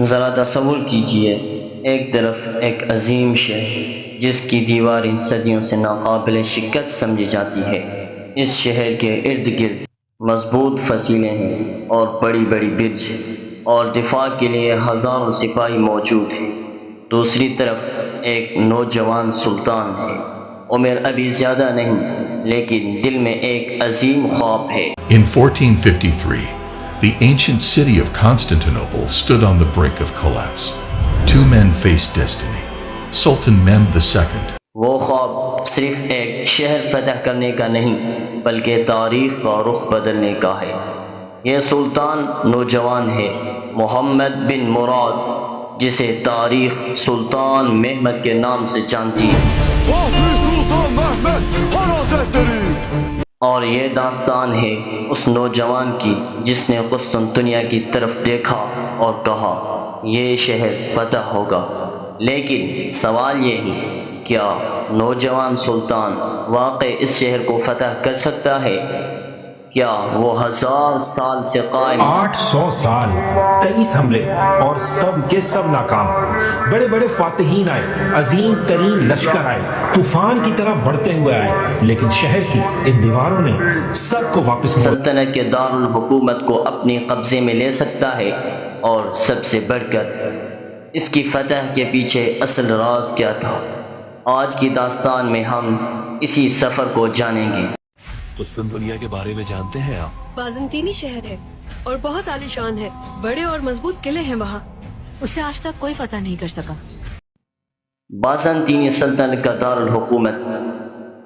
ذرا تصور کیجئے، ایک طرف ایک عظیم شہر جس کی دیواریں صدیوں سے ناقابل شکست سمجھی جاتی ہے۔ اس شہر کے ارد گرد مضبوط فضیلیں ہیں اور بڑی بڑی برج اور دفاع کے لیے ہزاروں سپاہی موجود ہیں۔ دوسری طرف ایک نوجوان سلطان ہے۔ عمر ابھی زیادہ نہیں، لیکن دل میں ایک عظیم خواب ہے۔ In 1453, the ancient city of Constantinople stood on the brink of collapse. Two men faced destiny. Sultan Mehmed II. وہ خواب صرف ایک شہر فتح کرنے کا نہیں، بلکہ تاریخ کا رخ بدلنے کا ہے۔ یہ سلطان نوجوان ہے، محمد بن مراد، جسے تاریخ سلطان محمد کے نام سے جانتی ہے۔ اور یہ داستان ہے اس نوجوان کی جس نے قسطنطنیہ کی طرف دیکھا اور کہا یہ شہر فتح ہوگا۔ لیکن سوال یہ ہے، کیا نوجوان سلطان واقعی اس شہر کو فتح کر سکتا ہے؟ کیا وہ 1000 سال سے قائم 800 سال 23 حملے اور سب کے سب ناکام، بڑے بڑے فاتحین آئے، عظیم ترین لشکر آئے، طوفان کی طرح بڑھتے ہوئے آئے، لیکن شہر کی ان دیواروں نے سب کو واپس سلطنت کے دارالحکومت کو اپنے قبضے میں لے سکتا ہے؟ اور سب سے بڑھ کر اس کی فتح کے پیچھے اصل راز کیا تھا؟ آج کی داستان میں ہم اسی سفر کو جانیں گے۔ قسطنطنیہ کے بارے میں جانتے ہیں آپ؟ بازنطینی شہر ہے اور بہت عالیشان ہے، بڑے اور مضبوط قلعے ہیں وہاں، اسے آج تک کوئی فتح نہیں کر سکا۔ بازنطینی سلطنت کا دارالحکومت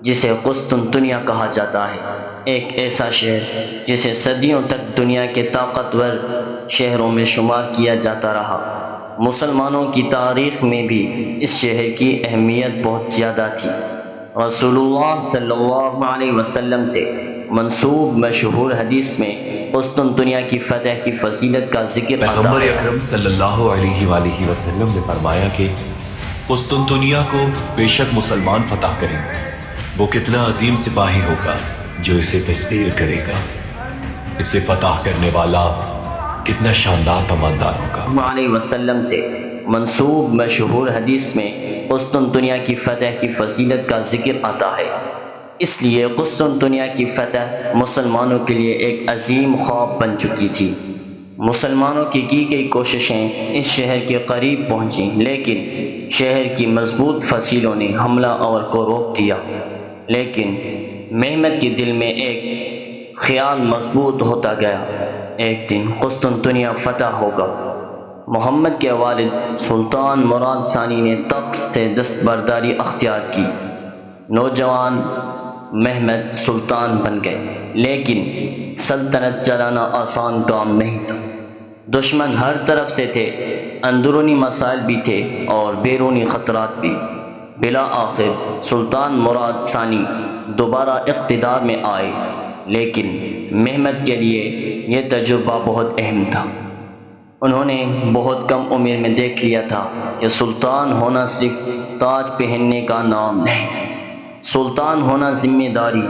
جسے قسطنطنیہ کہا جاتا ہے، ایک ایسا شہر جسے صدیوں تک دنیا کے طاقتور شہروں میں شمار کیا جاتا رہا۔ مسلمانوں کی تاریخ میں بھی اس شہر کی اہمیت بہت زیادہ تھی۔ رسول اللہ صلی اللہ علیہ وسلم سے منسوب مشہور حدیث میں قسطنطنیہ کی فتح کی فضیلت کا ذکر آتا پیغمبر ہے۔ اکرم صلی اللہ علیہ وآلہ وسلم نے فرمایا کہ قسطنطنیہ کو بے شک مسلمان فتح کریں گے۔ وہ کتنا عظیم سپاہی ہوگا جو اسے تسخیر کرے گا، اسے فتح کرنے والا کتنا شاندار کماندار ہوگا۔ علیہ وسلم سے منسوب مشہور حدیث میں قسطنطنیہ کی فتح کی فضیلت کا ذکر آتا ہے۔ اس لیے قسطنطنیہ کی فتح مسلمانوں کے لیے ایک عظیم خواب بن چکی تھی۔ مسلمانوں کی گئی کوششیں اس شہر کے قریب پہنچیں، لیکن شہر کی مضبوط فصیلوں نے حملہ آور کو روک دیا۔ لیکن محمد کے دل میں ایک خیال مضبوط ہوتا گیا، ایک دن قسطنطنیہ فتح ہوگا۔ محمد کے والد سلطان مراد ثانی نے تخت سے دستبرداری اختیار کی۔ نوجوان محمد سلطان بن گئے، لیکن سلطنت چلانا آسان کام نہیں تھا۔ دشمن ہر طرف سے تھے، اندرونی مسائل بھی تھے اور بیرونی خطرات بھی۔ بالآخر سلطان مراد ثانی دوبارہ اقتدار میں آئے، لیکن محمد کے لیے یہ تجربہ بہت اہم تھا۔ انہوں نے بہت کم عمر میں دیکھ لیا تھا کہ سلطان ہونا صرف تاج پہننے کا نام نہیں، سلطان ہونا ذمہ داری،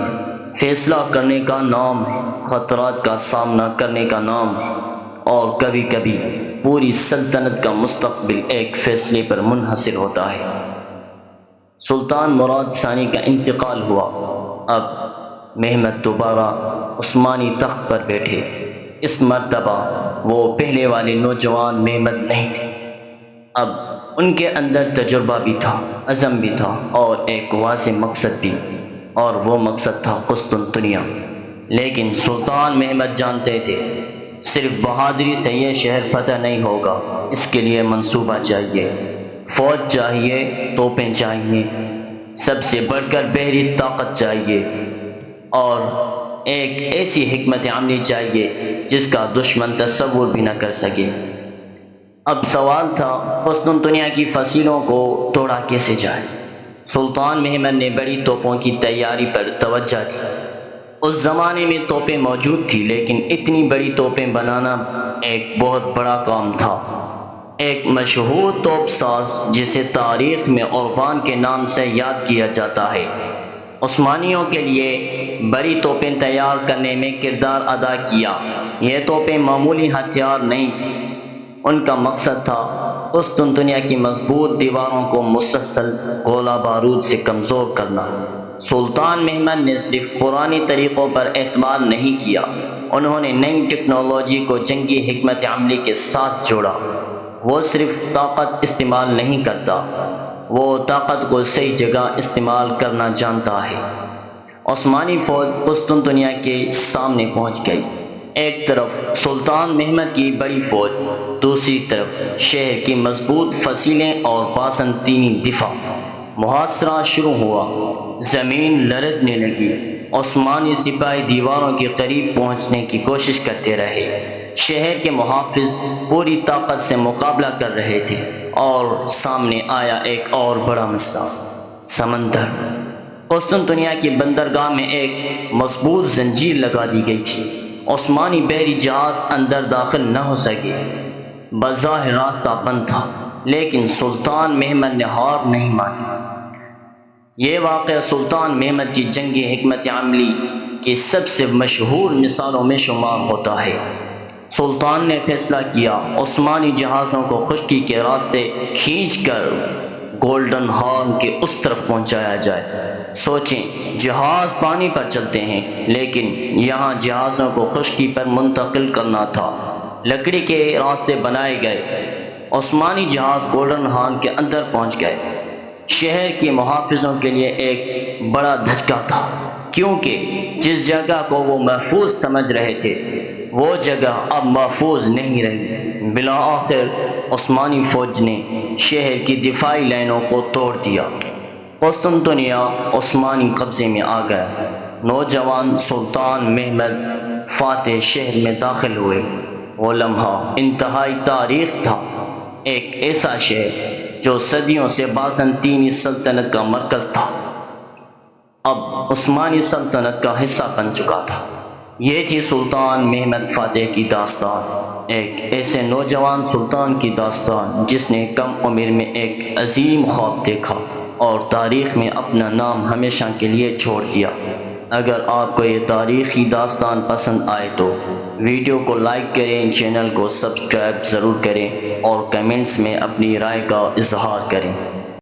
فیصلہ کرنے کا نام ہے، خطرات کا سامنا کرنے کا نام ہے، اور کبھی کبھی پوری سلطنت کا مستقبل ایک فیصلے پر منحصر ہوتا ہے۔ سلطان مراد ثانی کا انتقال ہوا۔ اب محمد دوبارہ عثمانی تخت پر بیٹھے۔ اس مرتبہ وہ پہلے والے نوجوان محمد نہیں تھے۔ اب ان کے اندر تجربہ بھی تھا، عزم بھی تھا اور ایک واضح مقصد بھی، اور وہ مقصد تھا قسطنطنیہ۔ لیکن سلطان محمد جانتے تھے صرف بہادری سے یہ شہر فتح نہیں ہوگا، اس کے لیے منصوبہ چاہیے، فوج چاہیے، توپیں چاہیے، سب سے بڑھ کر بحری طاقت چاہیے، اور ایک ایسی حکمت عملی چاہیے جس کا دشمن تصور بھی نہ کر سکے۔ اب سوال تھا قسطنطنیہ کی فصیلوں کو توڑا کیسے جائے۔ سلطان محمد نے بڑی توپوں کی تیاری پر توجہ دی۔ اس زمانے میں توپیں موجود تھی، لیکن اتنی بڑی توپیں بنانا ایک بہت بڑا کام تھا۔ ایک مشہور توپ ساز جسے تاریخ میں اوربان کے نام سے یاد کیا جاتا ہے، عثمانیوں کے لیے بڑی توپیں تیار کرنے میں کردار ادا کیا۔ یہ توپیں معمولی ہتھیار نہیں تھیں، ان کا مقصد تھا قسطنطنیہ کی مضبوط دیواروں کو مسلسل گولہ بارود سے کمزور کرنا۔ سلطان محمد نے صرف پرانی طریقوں پر اعتماد نہیں کیا، انہوں نے نئی ٹیکنالوجی کو جنگی حکمت عملی کے ساتھ جوڑا۔ وہ صرف طاقت استعمال نہیں کرتا، وہ طاقت کو صحیح جگہ استعمال کرنا جانتا ہے۔ عثمانی فوج قسطنطنیہ کے سامنے پہنچ گئی، ایک طرف سلطان محمد کی بڑی فوج، دوسری طرف شہر کی مضبوط فصیلیں اور بازنطینی دفاع۔ محاصرہ شروع ہوا، زمین لرزنے لگی، عثمانی سپاہی دیواروں کے قریب پہنچنے کی کوشش کرتے رہے۔ شہر کے محافظ پوری طاقت سے مقابلہ کر رہے تھے، اور سامنے آیا ایک اور بڑا مسئلہ، سمندر۔ قسطنطنیہ کی بندرگاہ میں ایک مضبوط زنجیر لگا دی گئی تھی، عثمانی بحری جہاز اندر داخل نہ ہو سکے۔ بظاہر راستہ بند تھا، لیکن سلطان محمد نے ہار نہیں مانی۔ یہ واقعہ سلطان محمد کی جنگی حکمت عملی کی سب سے مشہور مثالوں میں شمار ہوتا ہے۔ سلطان نے فیصلہ کیا عثمانی جہازوں کو خشکی کے راستے کھینچ کر گولڈن ہارن کے اس طرف پہنچایا جائے۔ سوچیں، جہاز پانی پر چلتے ہیں، لیکن یہاں جہازوں کو خشکی پر منتقل کرنا تھا۔ لکڑی کے راستے بنائے گئے، عثمانی جہاز گولڈن ہارن کے اندر پہنچ گئے۔ شہر کے محافظوں کے لیے ایک بڑا دھچکا تھا، کیونکہ جس جگہ کو وہ محفوظ سمجھ رہے تھے وہ جگہ اب محفوظ نہیں رہی۔ بالآخر عثمانی فوج نے شہر کی دفاعی لائنوں کو توڑ دیا، قسطنطنیہ عثمانی قبضے میں آ گیا۔ نوجوان سلطان محمد فاتح شہر میں داخل ہوئے۔ وہ لمحہ انتہائی تاریخ تھا، ایک ایسا شہر جو صدیوں سے بازنطینی سلطنت کا مرکز تھا، اب عثمانی سلطنت کا حصہ بن چکا تھا۔ یہ تھی سلطان محمد فاتح کی داستان، ایک ایسے نوجوان سلطان کی داستان جس نے کم عمر میں ایک عظیم خواب دیکھا اور تاریخ میں اپنا نام ہمیشہ کے لیے چھوڑ دیا۔ اگر آپ کو یہ تاریخی داستان پسند آئے تو ویڈیو کو لائک کریں، چینل کو سبسکرائب ضرور کریں اور کمنٹس میں اپنی رائے کا اظہار کریں۔